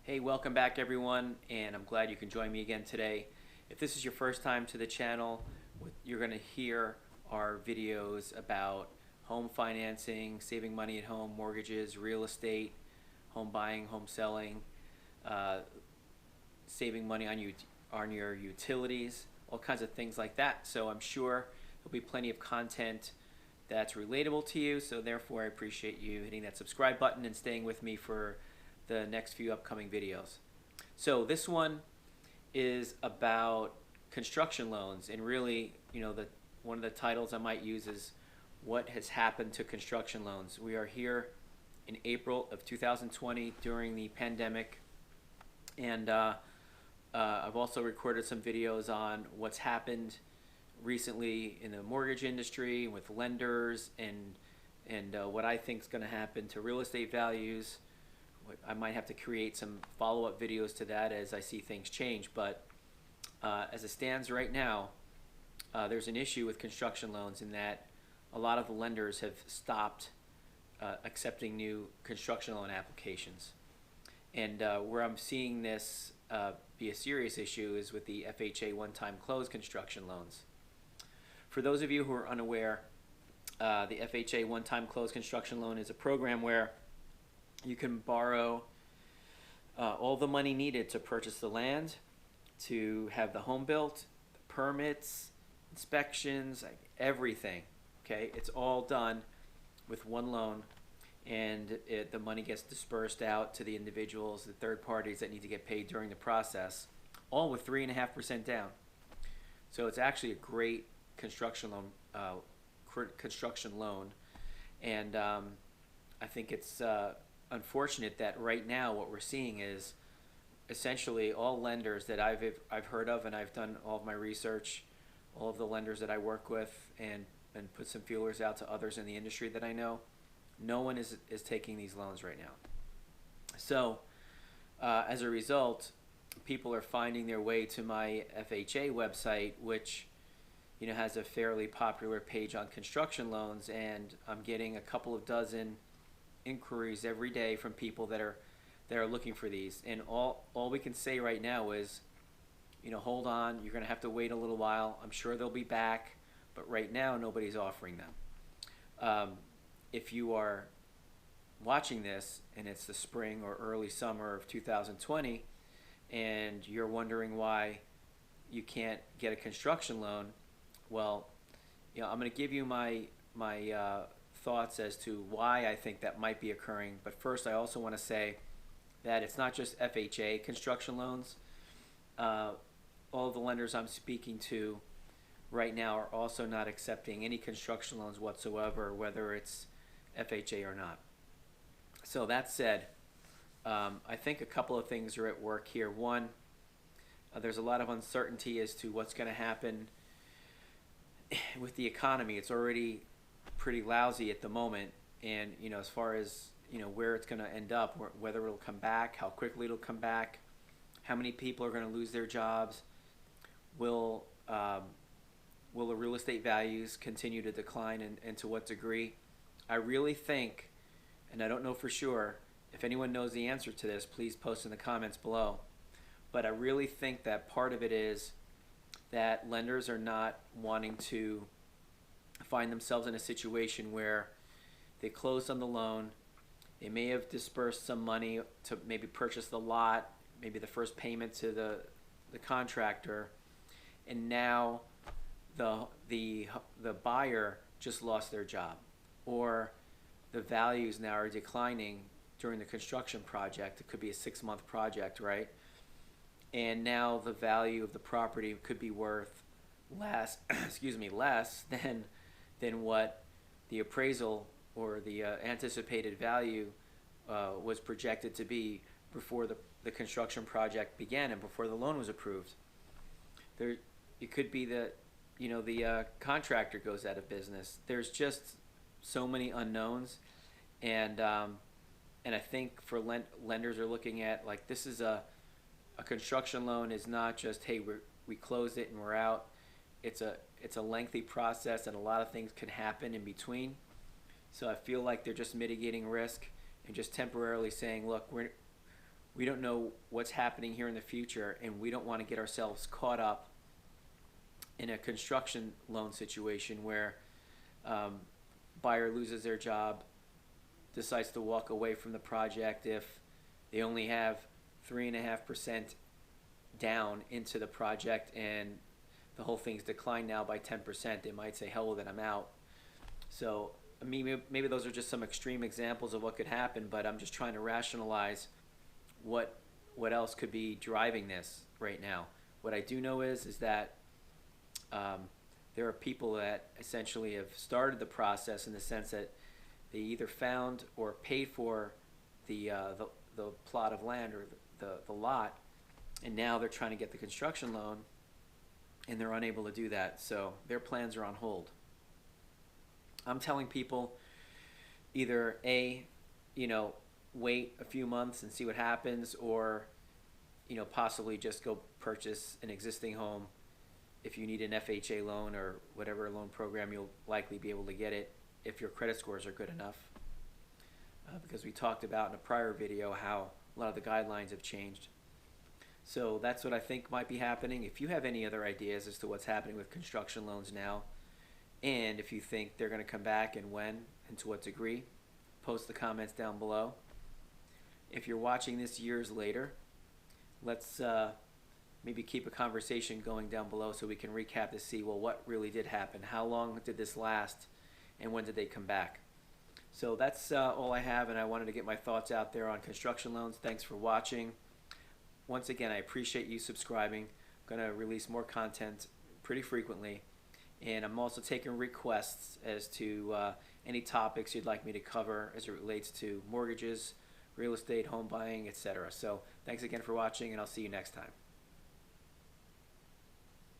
Hey, welcome back everyone, and I'm glad you can join me again today. If this is your first time to the channel, you're going to hear our videos about home financing, saving money at home, mortgages, real estate, home buying, home selling, uh, saving money on your utilities, all kinds of things like that. So I'm sure there'll be plenty of content that's relatable to you. So therefore, I appreciate you hitting that subscribe button and staying with me for the next few upcoming videos. So this one is about construction loans, and really, one of the titles I might use is what has happened to construction loans. We are here in April of 2020 during the pandemic, and I've also recorded some videos on what's happened recently in the mortgage industry with lenders and what I think is going to happen to real estate values. I might have to create some follow-up videos to that as I see things change, but as it stands right now, there's an issue with construction loans in that a lot of the lenders have stopped accepting new construction loan applications. And where I'm seeing this be a serious issue is with the FHA one-time close construction loans. For those of you who are unaware, the FHA one-time close construction loan is a program where you can borrow all the money needed to purchase the land, to have the home built, the permits, inspections, everything. Okay, it's all done with one loan, and the money gets dispersed out to the individuals, the third parties that need to get paid during the process, all with 3.5% down. So it's actually a great construction loan, and I think it's unfortunate that right now what we're seeing is essentially all lenders that I've heard of, and I've done all of my research, all of the lenders that I work with, and put some feelers out to others in the industry that I know. No one is taking these loans right now. So as a result, people are finding their way to my FHA website, which has a fairly popular page on construction loans, and I'm getting a couple of dozen inquiries every day from people that are looking for these. And all we can say right now is, hold on, you're going to have to wait a little while. I'm sure they'll be back, but right now nobody's offering them. If you are watching this and it's the spring or early summer of 2020 and you're wondering why you can't get a construction loan, well, I'm going to give you my thoughts as to why I think that might be occurring. But first, I also want to say that it's not just FHA construction loans. All of the lenders I'm speaking to right now are also not accepting any construction loans whatsoever, whether it's FHA or not. So that said, I think a couple of things are at work here. One, there's a lot of uncertainty as to what's going to happen with the economy. It's already pretty lousy at the moment, and as far as where it's going to end up, whether it'll come back, how quickly it'll come back, how many people are going to lose their jobs, will the real estate values continue to decline, and to what degree? I really think, and I don't know for sure, if anyone knows the answer to this, please post in the comments below, but I really think that part of it is that lenders are not wanting to find themselves in a situation where they closed on the loan, they may have dispersed some money to maybe purchase the lot, maybe the first payment to the contractor, and now the buyer just lost their job, or the values now are declining during the construction project. It could be a 6-month project, right? And now the value of the property could be worth less less than what the appraisal or the anticipated value was projected to be before the construction project began and before the loan was approved. It could be that the contractor goes out of business. There's just so many unknowns, and I think for lenders are looking at, like, this is a construction loan is not just, hey, we close it and we're out. It's a lengthy process, and a lot of things can happen in between. So I feel like they're just mitigating risk and just temporarily saying, look, we're we don't know what's happening here in the future, and we don't want to get ourselves caught up in a construction loan situation where buyer loses their job, decides to walk away from the project if they only have 3.5% down into the project and the whole thing's declined now by 10%. They might say, hell with it, I'm out. So I mean, maybe those are just some extreme examples of what could happen, but I'm just trying to rationalize what else could be driving this right now. What I do know is that there are people that essentially have started the process in the sense that they either found or paid for the plot of land or the lot, and now they're trying to get the construction loan, and they're unable to do that. So their plans are on hold. I'm telling people either wait a few months and see what happens, or possibly just go purchase an existing home. If you need an FHA loan or whatever loan program, you'll likely be able to get it if your credit scores are good enough. Because we talked about in a prior video how a lot of the guidelines have changed. So that's what I think might be happening. If you have any other ideas as to what's happening with construction loans now, and if you think they're going to come back and when and to what degree, post the comments down below. If you're watching this years later, let's maybe keep a conversation going down below so we can recap to see, well, what really did happen? How long did this last? And when did they come back? So that's all I have, and I wanted to get my thoughts out there on construction loans. Thanks for watching. Once again, I appreciate you subscribing. I'm going to release more content pretty frequently. And I'm also taking requests as to any topics you'd like me to cover as it relates to mortgages, real estate, home buying, etc. So thanks again for watching, and I'll see you next time.